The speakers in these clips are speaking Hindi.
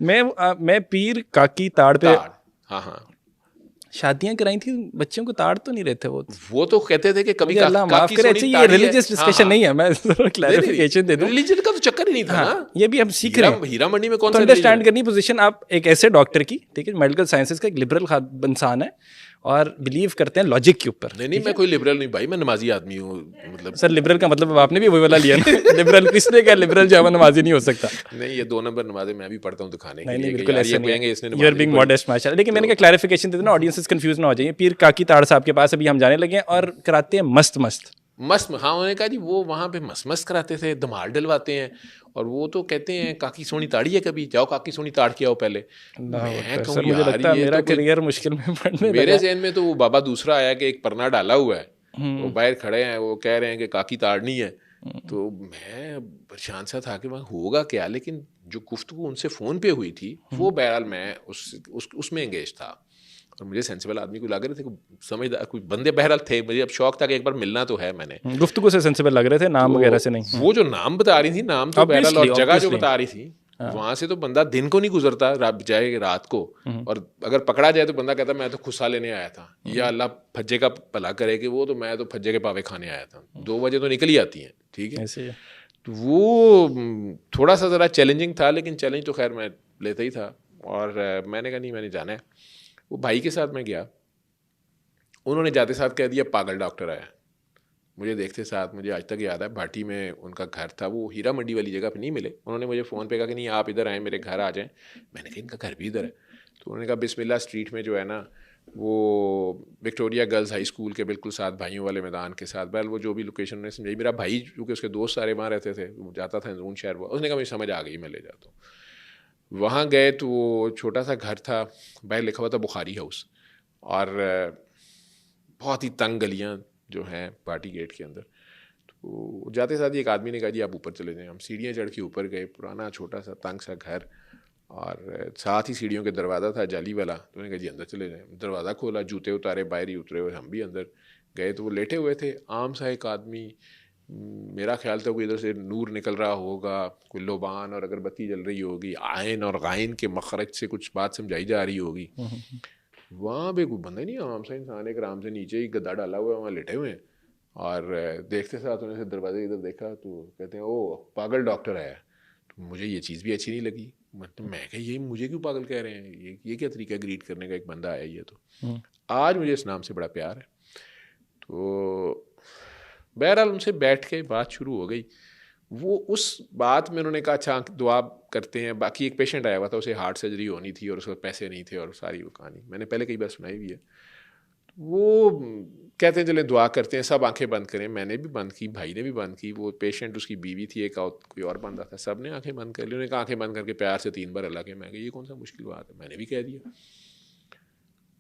मैं पीर काकी ताड़ पे हाँ हाँ शादियां कराई थी, बच्चों को ताड़ तो नहीं रहते वो तो कहते थे कि कभी मुझे अल्लाह माफ काकी करे। सोनी अच्छा, ये ताड़ी है। रिलीजियस हाँ डिस्कशन हाँ नहीं है, मैं नहीं क्लैरिफिकेशन दे दूं। रिलीजन का तो चक्कर ही नहीं था हाँ, ना, ये भी हम सीख रहे हैं। हीरा मंडी में कौन तो सा रिलीजन अंडरस्टैंड है? करनी पोजीशन, आप एक ऐसे डॉक्टर की, ठीक है, मेडिकल साइंसेज का एक लिबरल इंसान है और बिलीव करते हैं लॉजिक के ऊपर। नहीं मैं कोई लिबरल नहीं भाई, मैं नमाजी आदमी हूँ। मतलब सर लिबरल का मतलब आपने भी वही वाला लिया ना लिबरल किसने कहा लिबरल जो है नमाजी नहीं हो सकता? नहीं ये 2 नंबर नमाजें मैं भी पढ़ता हूँ दिखाने के नहीं लिए नहीं कि बिल्कुल यार ऐसे ये नहीं कहेंगे है, इसने यू नमाज आर नहीं बीइंग पढ़ी। मॉडेस्ट माशाल्लाह। लेकिन मैंने तो क्या क्लैरिफिकेशन दे देना, ऑडियंसेस कंफ्यूज ना हो जाइए। पीर काकी ताड़ साहब के पास अभी हम जाने लगे हैं और कराते हैं मस्त मस्त। मस्त, हाँ उन्होंने कहा जी वो वहाँ पे मस्त मस्त कराते थे, धमाल डलवाते हैं, और वो तो कहते हैं काकी सोनी ताड़ी है, कभी जाओ काकी सोनी ताड़ के आओ पहले। अल्लाह मैं अकबर। कहूँ सर मुझे यार लगता है ये मेरा तो कोई, करियर मुश्किल में पड़ने लगा मेरे है। जहन में तो वो बाबा दूसरा आया कि एक परना डाला हुआ है, वो बाहर खड़े हैं, वो कह रहे हैं कि काकी ताड़नी है। तो मैं परेशान सा था कि वहाँ होगा क्या, लेकिन जो गुफ्तगू उनसे फ़ोन पे हुई थी वो बहरहाल मैं उसमें एंगेज था, और मुझे सेंसिबल आदमी को लग रहे थे, कोई समझदार कोई बंदे बहरहाल थे। मुझे अब शौक था कि एक बार मिलना तो है मैंने। गुफ्तगू से सेंसिबल लग रहे थे, नाम वगैरह से तो नहीं। वो जो नाम बता रही थी, नाम तो बहरहाल, ऑब्वियसली और जगह जो ऑब्वियसली। बता रही थी, वहां से तो बंदा दिन को नहीं गुजरता, जाए रात को, और अगर पकड़ा जाए तो बंदा कहता मैं तो खुस्सा लेने आया था, या अल्लाह फज्जे का भला करे कि वो तो मैं तो फज्जे के पावे खाने आया था। 2 बजे तो निकल ही आती हैं, ठीक है। ऐसे ही है। तो वो थोड़ा सा ज़रा चैलेंजिंग था, लेकिन चैलेंज तो खैर मैं लेता ही था, और मैंने कहा नहीं मैंने जाना है। वो भाई के साथ मैं गया, उन्होंने जाते साथ कह दिया पागल डॉक्टर आया। मुझे देखते साथ, मुझे आज तक याद है, भाटी में उनका घर था, वो हीरा मंडी वाली जगह पे नहीं मिले। उन्होंने मुझे फ़ोन पे कहा कि नहीं आप इधर आएँ, मेरे घर आ जाएं। मैंने कहा इनका घर भी इधर है। तो उन्होंने कहा बिस्मिल्लाह स्ट्रीट में जो है ना, वो विक्टोरिया गर्ल्स हाई स्कूल के बिल्कुल साथ, भाइयों वाले मैदान के साथ, बैल वो जो भी लोकेशन उन्होंने समझाई। मेरा भाई क्योंकि उसके दोस्त सारे वहाँ रहते थे, वो जाता था नून शहर, वो उसने कहा मुझे समझ आ गई, मैं ले जाता हूँ। वहाँ गए तो वो छोटा सा घर था, बाहर लिखा हुआ था बुखारी हाउस, और बहुत ही तंग गलियाँ जो हैं पार्टी गेट के अंदर। तो जाते साथ ही एक आदमी ने कहा जी आप ऊपर चले जाएं। हम सीढ़ियाँ चढ़ के ऊपर गए, पुराना छोटा सा तंग सा घर, और साथ ही सीढ़ियों के दरवाज़ा था जाली वाला। तो उन्होंने कहा जी अंदर चले जाएं। दरवाज़ा खोला, जूते उतारे, बाहर ही उतरे हुए हम भी अंदर गए। तो वो लेटे हुए थे, आम सा एक आदमी, मेरा ख्याल था कोई इधर से नूर निकल रहा होगा, कोई लोबान और अगरबत्ती जल रही होगी, आयन और गायन के मखरज से कुछ बात समझाई जा रही होगी। वहाँ पे कोई बंदा ही नहीं, आम सा इंसान एक आराम से नीचे ही गद्दा डाला हुआ है, वहाँ लेटे हुए हैं। और देखते साथ उन्होंने से दरवाजे इधर देखा, तो कहते हैं ओ पागल डॉक्टर आया। तो मुझे ये चीज़ भी अच्छी नहीं लगी। मतलब मैं कहा ये मुझे क्यों पागल कह रहे हैं, ये क्या तरीका ग्रीट करने का, एक बंदा आया ये तो। आज मुझे इस नाम से बड़ा प्यार है। तो बहरहाल उनसे बैठ के बात शुरू हो गई। वो उस बात में उन्होंने कहा अच्छा दुआ करते हैं। बाकी एक पेशेंट आया हुआ था, उसे हार्ट सर्जरी होनी थी और उसके पैसे नहीं थे, और सारी वो कहानी मैंने पहले कई बार सुनाई भी है। वो कहते हैं चले दुआ करते हैं, सब आंखें बंद करें। मैंने भी बंद की, भाई ने भी बंद की, वो पेशेंट उसकी बीवी थी, एक और कोई और बंदा था, सब ने आंखें बंद कर ली। उन्होंने कहा आंखें बंद करके प्यार से 3 बार अल्लाह के। मैं ये कौन सा मुश्किल बात है, मैंने भी कह दिया।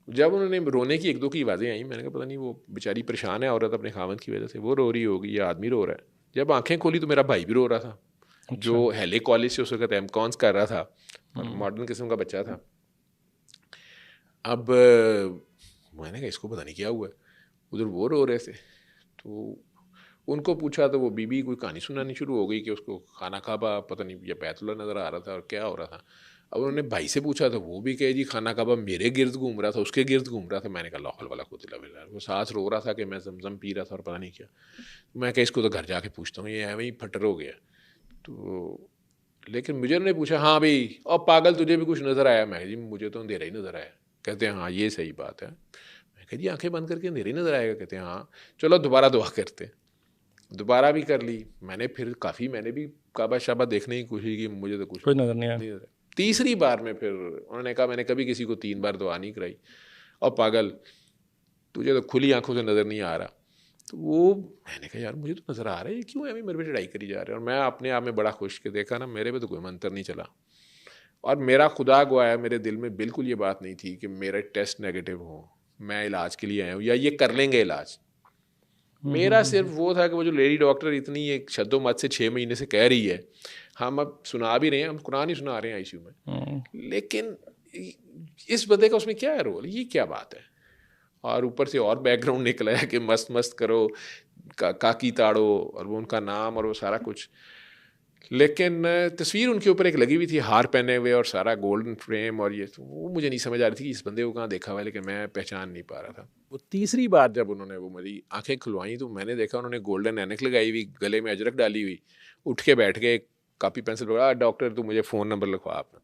जब उन्होंने रोने की 1-2 की आवाज़ें आई, मैंने कहा पता नहीं वो बेचारी परेशान है औरत अपने खामद की वजह से, वो रो रही होगी या आदमी रो रहा है। जब आंखें खोली तो मेरा भाई भी रो रहा था, जो हेले कॉलेज से उस वक्त एमकॉन्स कर रहा था, मॉडर्न किस्म का बच्चा था। अब मैंने कहा इसको पता नहीं क्या हुआ है, उधर वो रो रहे थे। तो उनको पूछा तो वो बीबी कोई कहानी सुनानी शुरू हो गई कि उसको खाना काबा पता नहीं या बैतुल्ला नज़र आ रहा था और क्या हो रहा था। अब उन्होंने भाई से पूछा तो वो भी कहे जी खाना काबा मेरे गिर्द घूम रहा था, उसके गिर्द घूम रहा था। मैंने कहा लाहौल वाला को दिला बिल्ला, वो साथ रो रहा था कि मैं जमजम पी रहा था और पता नहीं क्या। मैं कहा इसको तो घर जाके पूछता हूँ, ये ऐਵੇਂ ही फटर हो गया। तो लेकिन मुझे उन्होंने पूछा हाँ भाई और पागल तुझे भी कुछ नज़र आया? मैं जी मुझे तो अंधेरा ही नज़र आया। कहते हैं हाँ ये सही बात है। मैं कह जी आंखें बंद करके अंधेरा ही नज़र आएगा? कहते हैं हाँ। चलो दोबारा दुआ करते। दोबारा भी कर ली मैंने, फिर काफ़ी मैंने भी काबा शाबा देखने की कोशिश की, मुझे तो कुछ कोई नजर नहीं आया। नजर। तीसरी बार में फिर उन्होंने कहा मैंने कभी किसी को 3 बार दुआ नहीं कराई, और पागल तुझे तो खुली आंखों से नज़र नहीं आ रहा। तो वो मैंने कहा यार मुझे तो नज़र आ रहा है, ये क्यों है मेरे पे चढ़ाई करी जा रहे हैं। और मैं अपने आप में बड़ा खुश के देखा ना, मेरे पे तो कोई मंतर नहीं चला। और मेरा खुदा गवाह है, मेरे दिल में बिल्कुल ये बात नहीं थी कि मेरे टेस्ट नेगेटिव हो, मैं इलाज के लिए आया हूँ या ये कर लेंगे इलाज। मेरा सिर्फ वो था कि वो जो लेडी डॉक्टर इतनी एक शद्दो मत से 6 महीने से कह रही है, हम अब सुना भी रहे हैं, हम कुरान ही सुना रहे हैं आईसीयू में, लेकिन इस बंदे का उसमें क्या है रोल, ये क्या बात है। और ऊपर से और बैकग्राउंड निकला है कि मस्त मस्त करो, काकी ताड़ो, और वो उनका नाम और वो सारा कुछ। लेकिन तस्वीर उनके ऊपर एक लगी हुई थी, हार पहने हुए और सारा गोल्डन फ्रेम, और ये तो वो मुझे नहीं समझ आ रही थी कि इस बंदे को कहाँ देखा हुआ है, लेकिन मैं पहचान नहीं पा रहा था। वो तीसरी बार जब उन्होंने वो मेरी आंखें खुलवाई तो मैंने देखा उन्होंने गोल्डन ऐनक लगाई हुई, गले में अजरक डाली हुई, उठ के बैठ गए, कापी पेंसिल पकड़ा, डॉक्टर तू मुझे फ़ोन नंबर लिखवा आप।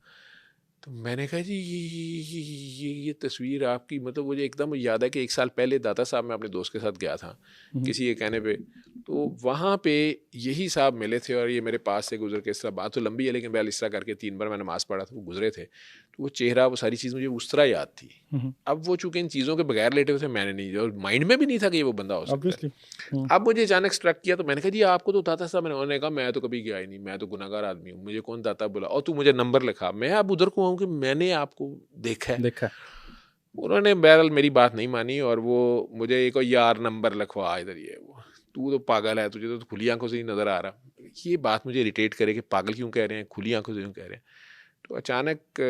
तो मैंने कहा जी ये तस्वीर आपकी, मतलब मुझे एकदम याद है कि 1 साल पहले दाता साहब मैं अपने दोस्त के साथ गया था किसी के कहने पे, तो वहाँ पे यही साहब मिले थे और ये मेरे पास से गुजर के, इस तरह बात तो लंबी है लेकिन बहल इस तरह करके 3 बार मैंने नमाज़ पढ़ा था, वो गुजरे थे, तो वो चेहरा वो सारी चीज़ मुझे उस तरह याद थी। अब वो चूँकि इन चीज़ों के बगैर लेटे हुए थे, मैंने नहीं, और माइंड में भी नहीं था कि ये वो बंदा हो सकता है। अब मुझे अचानक स्ट्रक किया तो मैंने कहा जी आपको तो दाता साहब, उन्होंने कहा मैं तो कभी गया ही नहीं, मैं तो गुनाहगार आदमी हूँ, मुझे कौन दाता बोला, और तू मुझे नंबर लिखा। मैं अब उधर को हूँ कि मैंने आपको देखा है। उन्होंने बहरहाल मेरी बात नहीं मानी और वो मुझे एक यार नंबर लिखवा इधर, ये वो तू तो पागल है, तुझे तो खुली आंखों से ही नज़र आ रहा। ये बात मुझे इरिटेट करे कि पागल क्यों कह रहे हैं, खुली आंखों से क्यों कह रहे हैं। तो अचानक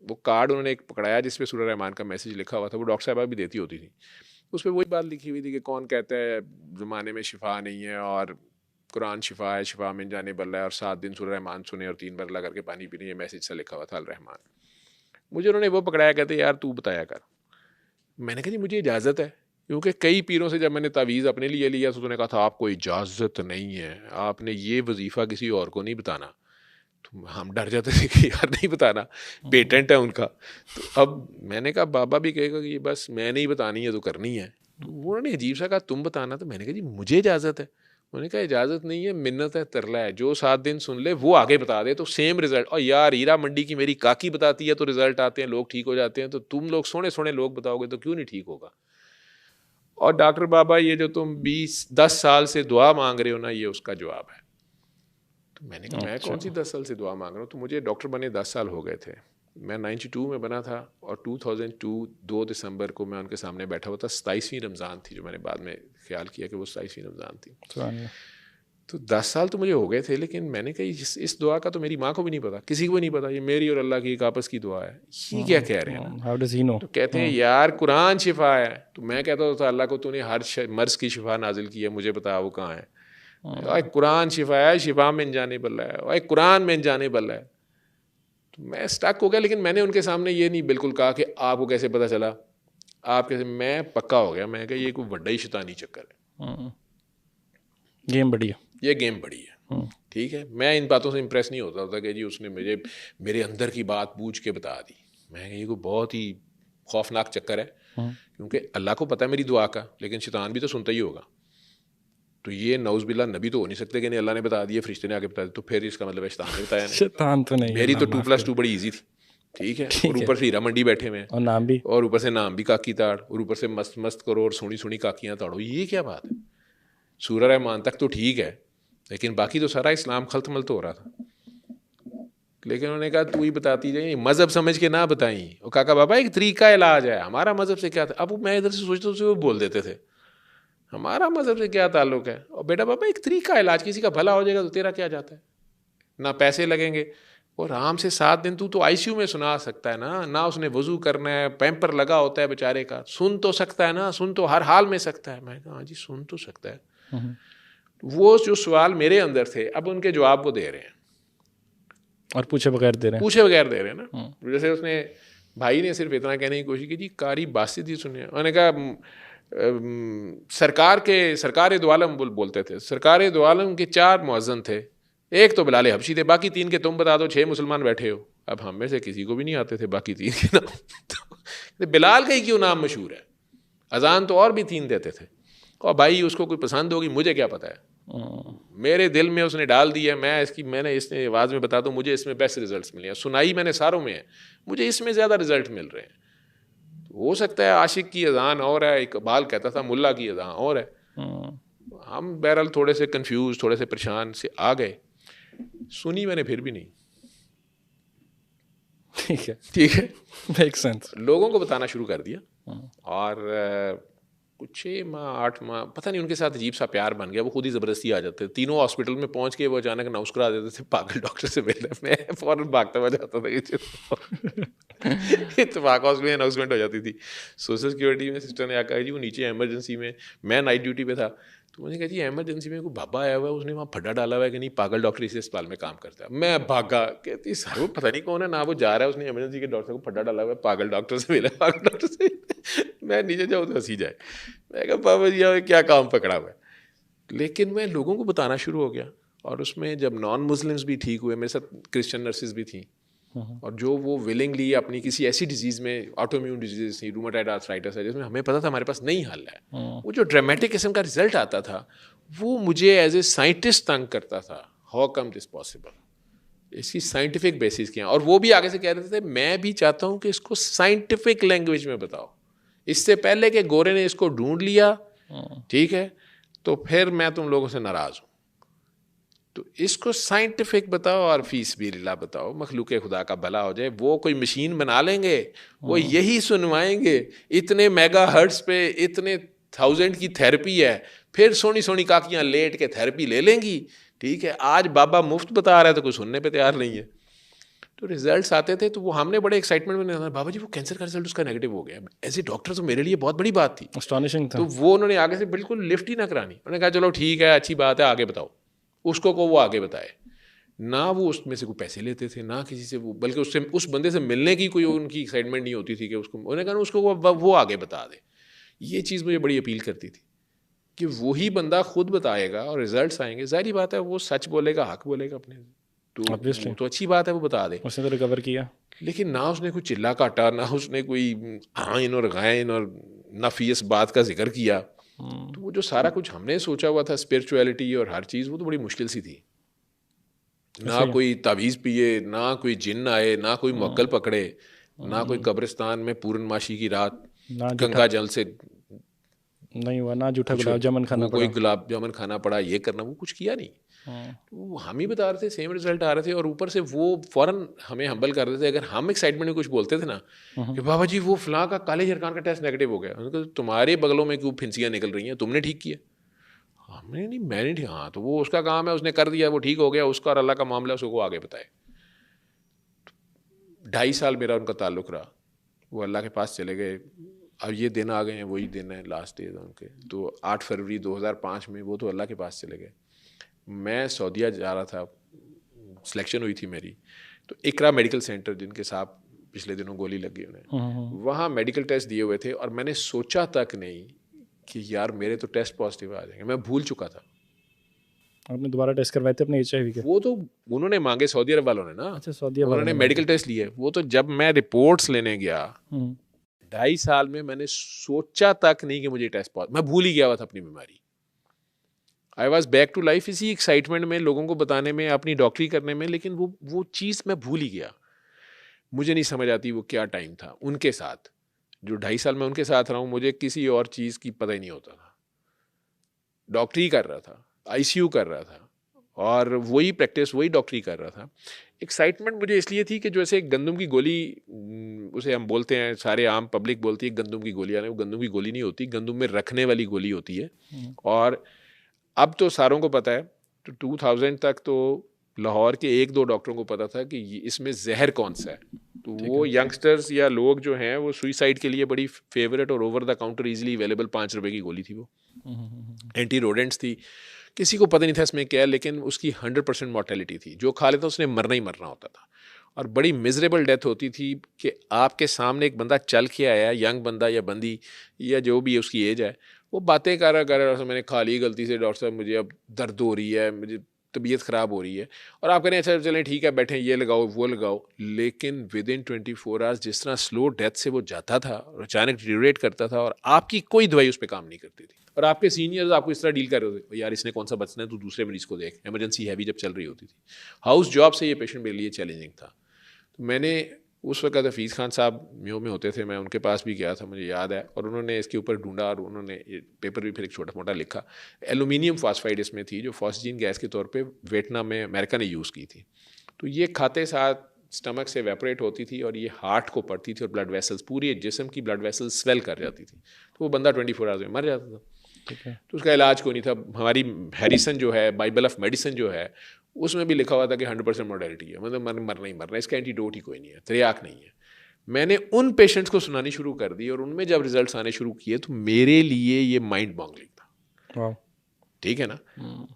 वो कार्ड उन्होंने एक पकड़ाया जिसपे सूरह रहमान का मैसेज लिखा हुआ था, वो डॉक्टर साहबा भी देती होती थी, उस पर वही बात लिखी हुई थी कि कौन कहता है ज़माने में शिफा नहीं है, और कुरान शिफा है, शिफा मिन जाने बल्ला है, और 7 दिन सूरह रहमान सुने और 3 बार लगा करके पानी पीने, ये मैसेज सा लिखा हुआ था अल रहमान। मुझे उन्होंने वो पकड़ाया, कहते यार तू बताया कर। मैंने कहा जी मुझे इजाज़त है, क्योंकि कई पीरों से जब मैंने तावीज़ अपने लिए लिया तो उन्होंने कहा था आपको इजाज़त नहीं है, आपने ये वजीफ़ा किसी और को नहीं बताना। तो हम डर जाते थे कि यार नहीं बताना, पेटेंट है उनका। तो अब मैंने कहा बाबा भी कहेगा कि बस मैं नहीं बतानी है तो करनी है। तो उन्होंने अजीब सा कहा तुम बताना, तो मैंने कहा जी मुझे इजाज़त है। उन्होंने कहा इजाज़त नहीं है, मिन्नत है, तरला है, जो 7 दिन सुन ले वो आगे बता दे तो सेम रिजल्ट। और यार हीरा मंडी की मेरी काकी बताती है तो रिजल्ट आते हैं, लोग ठीक हो जाते हैं, तो तुम लोग सोने सोने लोग बताओगे तो क्यों नहीं ठीक होगा। और डॉक्टर बाबा ये जो तुम 10 साल से दुआ मांग रहे हो ना, ये उसका जवाब है। तो मैंने कहा मैं कौन सी 10 साल से दुआ मांग रहा हूँ, तो मुझे डॉक्टर बने 10 साल हो गए थे। मैं 92 में बना था और 2002 2 दिसंबर को मैं उनके सामने बैठा हुआ था। 27वीं रमज़ान थी, जो मैंने बाद में ख्याल किया कि वो 27वीं रमज़ान थी। तो 10 साल तो मुझे हो गए थे, लेकिन मैंने कहा इस दुआ का तो मेरी माँ को भी नहीं पता, किसी को भी नहीं पता, ये मेरी और अल्लाह की एक आपस की दुआ है। ये क्या कह रहे हैं, हाउ डज ही नो। तो कहते हैं यार कुरान शिफा है। तो मैं कहता था अल्लाह को तूने हर मर्ज़ की शिफा नाजिल की है, मुझे बता वो कहाँ है। कुरान शिफा है, शिफा में जाने बल्ला है, और कुरान में जाने बल्ला है। तो मैं स्टक हो गया, लेकिन मैंने उनके सामने ये नहीं बिल्कुल कहा कि आपको कैसे पता चला, आप कैसे। मैं पक्का हो गया, मैं कहा ये कोई बड़ा ही शैतानी चक्कर है, गेम बढ़िया, ये गेम बड़ी है। ठीक है, मैं इन बातों से इम्प्रेस नहीं होता था कि जी उसने मुझे मेरे अंदर की बात पूछ के बता दी। मैं ये कोई बहुत ही खौफनाक चक्कर है, क्योंकि अल्लाह को पता है मेरी दुआ का, लेकिन शैतान भी तो सुनता ही होगा। तो ये नौज़बिल्ला नबी तो हो नहीं सकते कि नहीं अल्लाह ने बता दिया, फरिश्ते ने आके बता दिया, तो फिर इसका मतलब है शैतान ने बताया नहीं। शैतान तो नहीं, मेरी तो 2+2 बड़ी ईजी थी। ठीक है, और ऊपर से हीरा मंडी बैठे हुए हैं, और नाम भी, और ऊपर से नाम भी काकी ताड़, और ऊपर से मस्त मस्त करो और सोनी सोनी काकियाँ ताड़ो। ये क्या बात है। सूरह रहमान तक तो ठीक है, लेकिन बाकी तो सारा इस्लाम खल्त मल्त हो रहा था। लेकिन उन्होंने कहा तू ही बताती जाए, मज़हब समझ के ना बताई। और काका बाबा एक तरीका इलाज है, हमारा मज़हब से क्या था। अब मैं इधर से सोचता तो वो बोल देते थे हमारा मज़हब से क्या ताल्लुक है। और बेटा बाबा एक तरीका इलाज, किसी का भला हो जाएगा तो तेरा क्या जाता है, ना पैसे लगेंगे, और आराम से 7 दिन तू तो आईसीयू में सुना सकता है ना उसने वज़ू करना है, पैम्पर लगा होता है बेचारे का, सुन तो सकता है ना, सुन तो हर हाल में सकता है। मैं कहा हाँ जी सुन तो सकता है। वो जो सवाल मेरे अंदर थे, अब उनके जवाब वो दे रहे हैं, और पूछे बगैर दे रहे हैं ना। जैसे उसने भाई ने सिर्फ इतना कहने की कोशिश की जी कारी बासित ही सुनिए। उन्होंने कहा सरकार दो आलम बोलते थे, सरकार दो आलम के 4 मुअज्जिन थे, एक तो बिलाल हबशी थे, बाकी 3 के तुम बता दो, 6 मुसलमान बैठे हो। अब हम में से किसी को भी नहीं आते थे बाकी 3 के नाम। तो बिलाल का ही क्यों नाम मशहूर है, अजान तो और भी 3 देते थे। और भाई उसको कोई पसंद होगी, मुझे क्या पता है, मेरे दिल में उसने डाल दिया, मैंने इसने आवाज़ में बता दो मुझे इसमें बेस्ट रिजल्ट्स मिले हैं, सुनाई मैंने सारों में है, मुझे इसमें ज़्यादा रिजल्ट मिल रहे हैं। हो सकता है आशिक की अजान और है, इकबाल कहता था मुल्ला की अजान और है। हम बहरहाल थोड़े से कंफ्यूज, थोड़े से परेशान से आ गए, सुनी मैंने फिर भी नहीं। ठीक है मेक सेंस। लोगों को बताना शुरू कर दिया, और कुछ 6 माह 8 माह पता नहीं उनके साथ अजीब सा प्यार बन गया। वो खुद ही ज़बरदस्ती आ जाते थे, तीनों हॉस्पिटल में पहुंच के वो अचानक अनाउंस करा देते थे पागल डॉक्टर से मिलना। मैं फ़ौरन भागता हुआ जाता था, इत्तेफाक हॉस्पिटल में अनाउंसमेंट हो जाती थी। सोशल सिक्योरिटी में सिस्टर ने आकर जी वो नीचे इमरजेंसी में, मैं नाइट ड्यूटी पे था, तो मुझे कहा जी एमरजेंसी में कोई बाबा आया हुआ है, उसने वहाँ फड्डा डाला हुआ है कि नहीं, पागल डॉक्टर इस अस्पताल में काम करता है। मैं भागा, कहती सर वो पता नहीं कौन है ना, वो जा रहा है, उसने एमरजेंसी के डॉक्टर को फड्डा डाला हुआ है, पागल डॉक्टर से मिला, पागल डॉक्टर से मैं नीचे जाऊँ तो हंसी जाए। मैं कहा बाबा जी यहाँ क्या काम पकड़ा हुआ है। लेकिन मैं लोगों को बताना शुरू हो गया, और उसमें जब नॉन मुस्लिम्स भी ठीक हुए, मेरे साथ क्रिश्चियन नर्सेज भी थी, और जो वो विलिंगली अपनी किसी ऐसी डिजीज़ में, ऑटोइम्यून डिजीज थी, रूमेटॉइड आर्थराइटिस है, जिसमें हमें पता था हमारे पास नहीं हल है, वो जो ड्रामेटिक किस्म का रिजल्ट आता था वो मुझे एज ए साइंटिस्ट तंग करता था। हाउ कम दिस पॉसिबल, इसकी साइंटिफिक बेसिस क्या है। और वो भी आगे से कह रहे थे मैं भी चाहता हूँ कि इसको साइंटिफिक लैंग्वेज में बताओ, इससे पहले कि गोरे ने इसको ढूंढ लिया, ठीक है, तो फिर मैं तुम लोगों से नाराज़ हूँ, तो इसको साइंटिफिक बताओ और फीस भी रिला बताओ, मखलूक खुदा का भला हो जाए। वो कोई मशीन बना लेंगे, वो यही सुनवाएंगे, इतने मेगा हर्ट्स पे इतने 1000 की थेरेपी है, फिर सोनी सोनी काकियां लेट के थेरेपी ले लेंगी, ठीक है। आज बाबा मुफ्त बता रहा है तो कोई सुनने पे तैयार नहीं है। तो रिजल्ट्स आते थे तो वो हमने बड़े एक्साइटमेंट में, बाबा जी वो कैंसर का रिजल्ट उसका नेगेटिव हो गया। एज ए डॉक्टर तो मेरे लिए बहुत बड़ी बात थी, एस्टॉनिशिंग था। तो वो उन्होंने आगे से बिल्कुल लिफ्ट ही ना करानी, उन्होंने कहा चलो ठीक है अच्छी बात है आगे बताओ। उसको को वो आगे बताए ना, वो उसमें से कोई पैसे लेते थे ना किसी से, वो बल्कि उससे उस बंदे से मिलने की कोई उनकी एक्साइटमेंट नहीं होती थी कि उसको, उन्होंने कहा उसको वो आगे बता दे। ये चीज़ मुझे बड़ी अपील करती थी कि वही बंदा खुद बताएगा और रिजल्ट्स आएंगे, जाहिर बात है वो सच बोलेगा, हक बोलेगा अपने, तो वो तो अच्छी बात है, वो बता दे। उसने तो रिकवर किया, लेकिन ना उसने कोई चिल्ला काटा, ना उसने कोई आइन और गायन और नफियस बात का जिक्र किया। तो वो जो सारा कुछ हमने सोचा हुआ था स्पिरिचुअलिटी और हर चीज़, वो तो बड़ी मुश्किल सी थी। ना कोई तावीज़ पिए, ना कोई जिन्न आए, ना कोई मुअक्कल पकड़े, ना कोई कब्रिस्तान में पूर्णमाशी की रात गंगा जल से नहीं हुआ, ना जूठा गुलाब जामुन खाना पड़ा, कोई गुलाब जामुन खाना पड़ा, ये करना, वो कुछ किया नहीं। तो हम ही बता रहे थे, सेम रिजल्ट आ रहे थे, और ऊपर से वो फौरन हमें हम्बल कर रहे थे। अगर हम एक्साइटमेंट में कुछ बोलते थे ना कि बाबा जी वो फलां का काले झरकान का टेस्ट नेगेटिव हो गया, उनको तुम्हारे बगलों में क्यों फिंसियाँ निकल रही हैं, तुमने ठीक किया। हमने नहीं, मैंने ठीक, हाँ तो वो उसका काम है, उसने कर दिया, वो ठीक हो गया, उसका और अल्लाह का मामला, उसको आगे बताए। 2.5 साल मेरा उनका ताल्लुक़ रहा, वो अल्लाह के पास चले गए। अब ये दिन आ गए हैं, वही दिन है, लास्ट डे उनके। तो 8 फरवरी 2005 में वो तो अल्लाह के पास चले गए। मैं सऊदीया जा रहा था, सिलेक्शन हुई थी मेरी, तो इकरा मेडिकल सेंटर, जिनके साथ पिछले दिनों गोली लगी उन्हें, वहाँ मेडिकल टेस्ट दिए हुए थे, और मैंने सोचा तक नहीं कि यार मेरे तो टेस्ट पॉजिटिव आ जाएंगे, मैं भूल चुका था। आपने दोबारा टेस्ट करवाए थे अपने HIV के? वो तो उन्होंने मांगे, सऊदी अरब वालों ने ना। अच्छा, सऊदी वालों उन्होंने मेडिकल टेस्ट लिए। वो तो जब मैं रिपोर्ट्स लेने गया, 2.5 साल में मैंने सोचा तक नहीं कि मुझे टेस्ट पॉजिटिव, मैं भूल ही गया हुआ था अपनी बीमारी। I was back to life, इसी एक्साइटमेंट में, लोगों को बताने में, अपनी डॉक्टरी करने में, लेकिन वो चीज़ मैं भूल ही गया। मुझे नहीं समझ आती वो क्या टाइम था उनके साथ। जो 2.5 साल में उनके साथ रहा हूँ, मुझे किसी और चीज़ की पता ही नहीं होता था। डॉक्टरी कर रहा था, ICU कर रहा था, और वही प्रैक्टिस, वही डॉक्टरी कर रहा था। एक्साइटमेंट मुझे इसलिए थी कि जैसे गंदम की गोली, उसे हम बोलते हैं, सारे आम पब्लिक बोलती है गंदम की गोली आने, वो गंदम की गोली नहीं होती, गंदम में रखने वाली गोली होती है। और अब तो सारों को पता है, तो 2000 तक तो लाहौर के 1-2 डॉक्टरों को पता था कि इसमें जहर कौन सा है। तो वो यंगस्टर्स या लोग जो हैं, वो सुइसाइड के लिए बड़ी फेवरेट और over the counter easily available 5 रुपए की गोली थी। वो एंटी रोडेंट्स थी, किसी को पता नहीं था इसमें क्या है, लेकिन उसकी 100% मॉर्टेलिटी थी। जो खा लेता उसने मरना ही मरना होता था, और बड़ी मिजरेबल डेथ होती थी कि आपके सामने एक बंदा चल के आया, यंग बंदा या बंदी या जो भी उसकी एज है, वो बातें कर रहा, मैंने खा ली गलती से डॉक्टर साहब, मुझे अब दर्द हो रही है, मुझे तबीयत ख़राब हो रही है, और आप कह रहे हैं अच्छा चलें ठीक है बैठें, ये लगाओ वो लगाओ। लेकिन विद इन 24 आवर्स जिस तरह स्लो डेथ से वो जाता था और अचानक डिटेरियोरेट करता था, और आपकी कोई दवाई उस पर काम नहीं करती थी, और आपके सीनियर्स आपको इस तरह डील कर रहे थे, यार इसने कौन सा बचना है, तो दूसरे मरीज़ को देख, एमरजेंसी हैवी जब चल रही होती थी। हाउस जॉब से ये पेशेंट मेरे लिए चैलेंजिंग था। तो मैंने उस वक्त हफीज़ खान साहब म्यो में होते थे, मैं उनके पास भी गया था, मुझे याद है, और उन्होंने इसके ऊपर ढूंढा, और उन्होंने पेपर भी फिर एक छोटा मोटा लिखा। एल्यूमिनियम फॉस्फाइड इसमें थी, जो फॉस्जीन गैस के तौर पे वियतनाम में अमेरिका ने यूज़ की थी। तो ये खाते साथ स्टमक से वेपरेट होती थी, और ये हार्ट को पड़ती थी, और ब्लड वेसल्स, पूरी जिस्म की ब्लड वेसल्स स्वेल कर जाती थी, तो वो बंदा 24 आवर्स में मर जाता था। तो उसका इलाज कोई नहीं था। हमारी हैरिसन जो है, बाइबल ऑफ मेडिसिन जो है, उसमें भी लिखा हुआ था कि 100% मोर्टेलिटी है, मतलब मरना ही मरना, इसका एंटीडोट ही कोई नहीं है, त्रियाक नहीं है। मैंने उन पेशेंट्स को सुनानी शुरू कर दी, और उनमें जब रिजल्ट्स आने शुरू किए तो मेरे लिए ये माइंड बॉगलिंग था। ठीक है ना।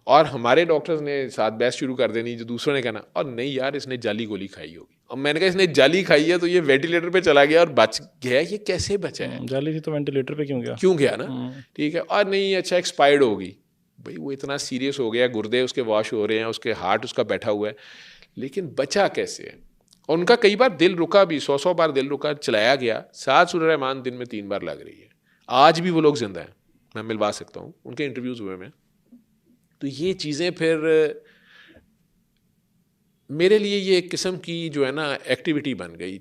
और हमारे डॉक्टर्स ने साथ बहस शुरू कर देनी, जो दूसरों ने कहना और नहीं यार इसने जाली गोली खाई होगी। अब मैंने कहा इसने जाली खाई है तो ये वेंटिलेटर पे चला गया और बच गया, ये कैसे बचा है? जाली थी तो वेंटिलेटर पे क्यों गया ना, ठीक है। और नहीं अच्छा एक्सपायर्ड होगी, भाई वो इतना सीरियस हो गया, गुर्दे उसके वॉश हो रहे हैं, उसके हार्ट उसका बैठा हुआ है, लेकिन बचा कैसे है? और उनका कई बार दिल रुका भी, 100 बार दिल रुका, चलाया गया। 7 सूरह रहमान दिन में 3 बार लग रही है, आज भी वो लोग जिंदा हैं, मैं मिलवा सकता हूँ, उनके इंटरव्यूज़ हुए में। तो ये चीज़ें फिर मेरे लिए ये एक किस्म की जो है ना एक्टिविटी बन गई।